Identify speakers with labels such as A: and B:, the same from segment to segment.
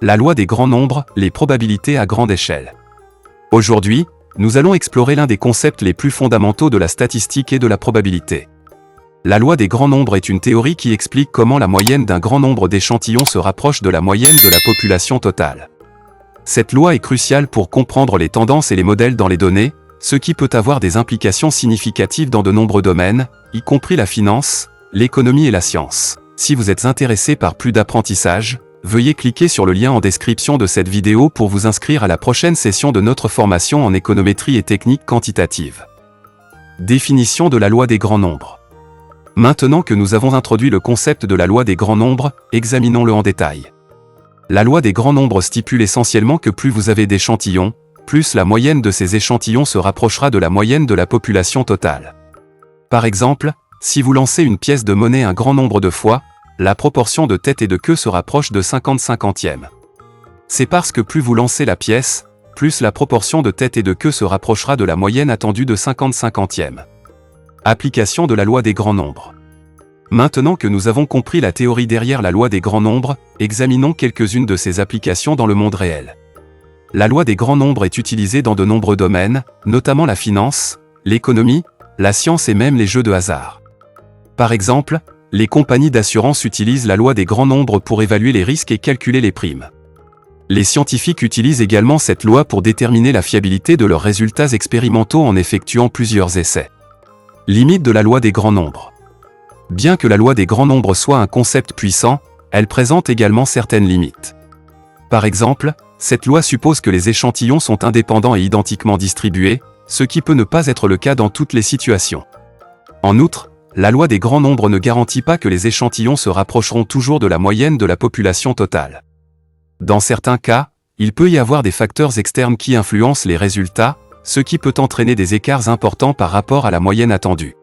A: La loi des grands nombres, les probabilités à grande échelle. Aujourd'hui, nous allons explorer l'un des concepts les plus fondamentaux de la statistique et de la probabilité. La loi des grands nombres est une théorie qui explique comment la moyenne d'un grand nombre d'échantillons se rapproche de la moyenne de la population totale. Cette loi est cruciale pour comprendre les tendances et les modèles dans les données, ce qui peut avoir des implications significatives dans de nombreux domaines, y compris la finance, l'économie et la science. Si vous êtes intéressé par plus d'apprentissage, veuillez cliquer sur le lien en description de cette vidéo pour vous inscrire à la prochaine session de notre formation en économétrie et techniques quantitatives. Définition de la loi des grands nombres. Maintenant que nous avons introduit le concept de la loi des grands nombres, examinons-le en détail. La loi des grands nombres stipule essentiellement que plus vous avez d'échantillons, plus la moyenne de ces échantillons se rapprochera de la moyenne de la population totale. Par exemple, si vous lancez une pièce de monnaie un grand nombre de fois, la proportion de tête et de queue se rapproche de 50/50. C'est parce que plus vous lancez la pièce, plus la proportion de tête et de queue se rapprochera de la moyenne attendue de 50/50. Application de la loi des grands nombres. Maintenant que nous avons compris la théorie derrière la loi des grands nombres, examinons quelques-unes de ses applications dans le monde réel. La loi des grands nombres est utilisée dans de nombreux domaines, notamment la finance, l'économie, la science et même les jeux de hasard. Par exemple, les compagnies d'assurance utilisent la loi des grands nombres pour évaluer les risques et calculer les primes. Les scientifiques utilisent également cette loi pour déterminer la fiabilité de leurs résultats expérimentaux en effectuant plusieurs essais. Limite de la loi des grands nombres. Bien que la loi des grands nombres soit un concept puissant, elle présente également certaines limites. Par exemple, cette loi suppose que les échantillons sont indépendants et identiquement distribués, ce qui peut ne pas être le cas dans toutes les situations. En outre, la loi des grands nombres ne garantit pas que les échantillons se rapprocheront toujours de la moyenne de la population totale. Dans certains cas, il peut y avoir des facteurs externes qui influencent les résultats, ce qui peut entraîner des écarts importants par rapport à la moyenne attendue.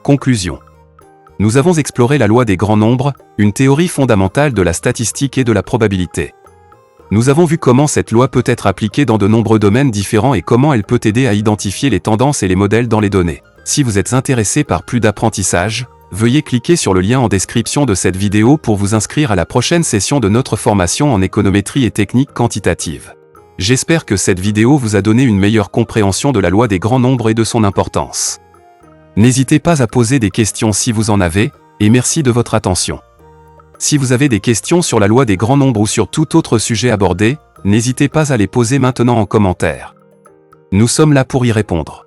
A: Conclusion. Nous avons exploré la loi des grands nombres, une théorie fondamentale de la statistique et de la probabilité. Nous avons vu comment cette loi peut être appliquée dans de nombreux domaines différents et comment elle peut aider à identifier les tendances et les modèles dans les données. Si vous êtes intéressé par plus d'apprentissage, veuillez cliquer sur le lien en description de cette vidéo pour vous inscrire à la prochaine session de notre formation en économétrie et techniques quantitatives. J'espère que cette vidéo vous a donné une meilleure compréhension de la loi des grands nombres et de son importance. N'hésitez pas à poser des questions si vous en avez, et merci de votre attention. Si vous avez des questions sur la loi des grands nombres ou sur tout autre sujet abordé, n'hésitez pas à les poser maintenant en commentaire. Nous sommes là pour y répondre.